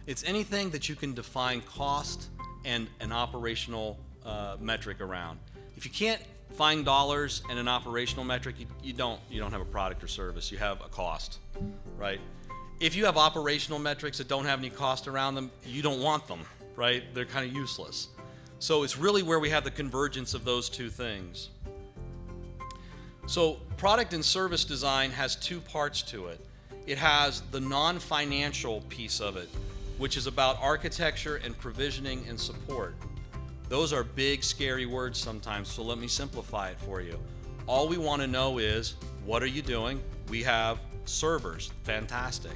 It's anything that you can define cost and an operational metric around. If you can't find dollars and an operational metric, you don't have a product or service. You have a cost, right? If you have operational metrics that don't have any cost around them, you don't want them, right? They're kind of useless. So it's really where we have the convergence of those two things. So product and service design has two parts to it. It has the non-financial piece of it, which is about architecture and provisioning and support. Those are big, scary words sometimes, so let me simplify it for you. All we want to know is, what are you doing? We have servers. Fantastic.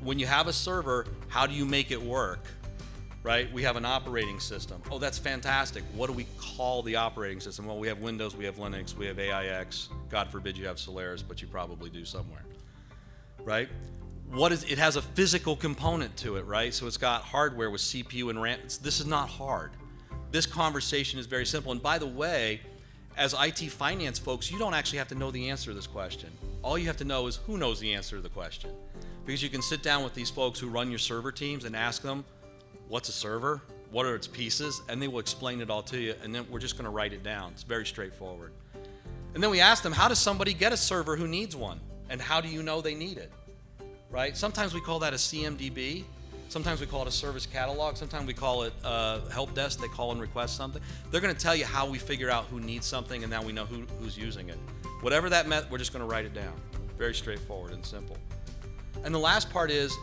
When you have a server, how do you make it work? Right? We have an operating system. Oh, that's fantastic. What do we call the operating system? Well, we have Windows, we have Linux, we have AIX. God forbid you have Solaris, but you probably do somewhere. Right? It has a physical component to it, right? So it's got hardware with CPU and RAM. This is not hard. This conversation is very simple. And by the way, as IT finance folks, you don't actually have to know the answer to this question. All you have to know is who knows the answer to the question. Because you can sit down with these folks who run your server teams and ask them, what's a server? What are its pieces? And they will explain it all to you, and then we're just going to write it down. It's very straightforward. And then we ask them, how does somebody get a server who needs one? And how do you know they need it? Right? Sometimes we call that a CMDB. Sometimes we call it a service catalog. Sometimes we call it help desk. They call and request something. They're going to tell you how we figure out who needs something, and now we know who's using it. Whatever that meant, we're just going to write it down. Very straightforward and simple. And the last part is,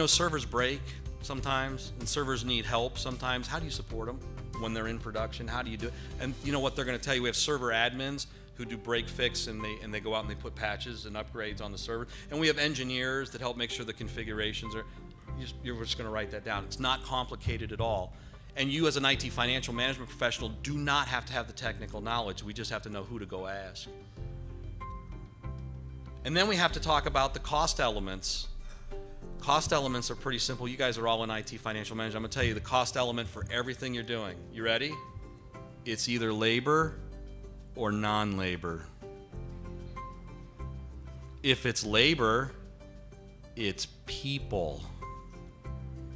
servers break sometimes, and servers need help sometimes. How do you support them when they're in production? How do you do it? And you know what they're going to tell you? We have server admins who do break fix, and they go out and they put patches and upgrades on the server. And we have engineers that help make sure the configurations are. You're just going to write that down. It's not complicated at all. And you as an IT financial management professional do not have to have the technical knowledge. We just have to know who to go ask. And then we have to talk about the cost elements. Cost elements are pretty simple. You guys are all in IT financial management. I'm going to tell you the cost element for everything you're doing. You ready? It's either labor or non-labor. If it's labor, it's people,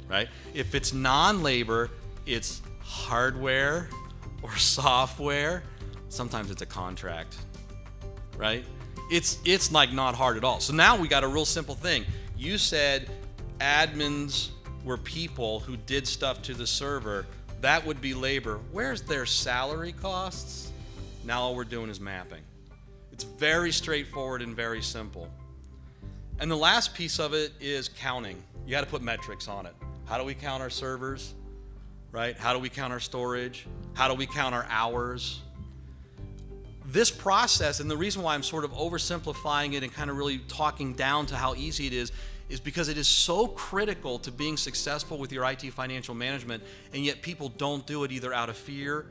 right? If it's non-labor, it's hardware or software. Sometimes it's a contract, right? It's like not hard at all. So now we got a real simple thing. You said admins were people who did stuff to the server. That would be labor. Where's their salary costs? Now all we're doing is mapping. It's very straightforward and very simple. And the last piece of it is counting. You got to put metrics on it. How do we count our servers? Right? How do we count our storage? How do we count our hours? This process, and the reason why I'm sort of oversimplifying it and kind of really talking down to how easy it is because it is so critical to being successful with your IT financial management, and yet people don't do it either out of fear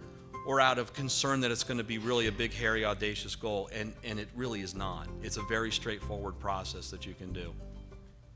or out of concern that it's going to be really a big, hairy, audacious goal, and it really is not. It's a very straightforward process that you can do.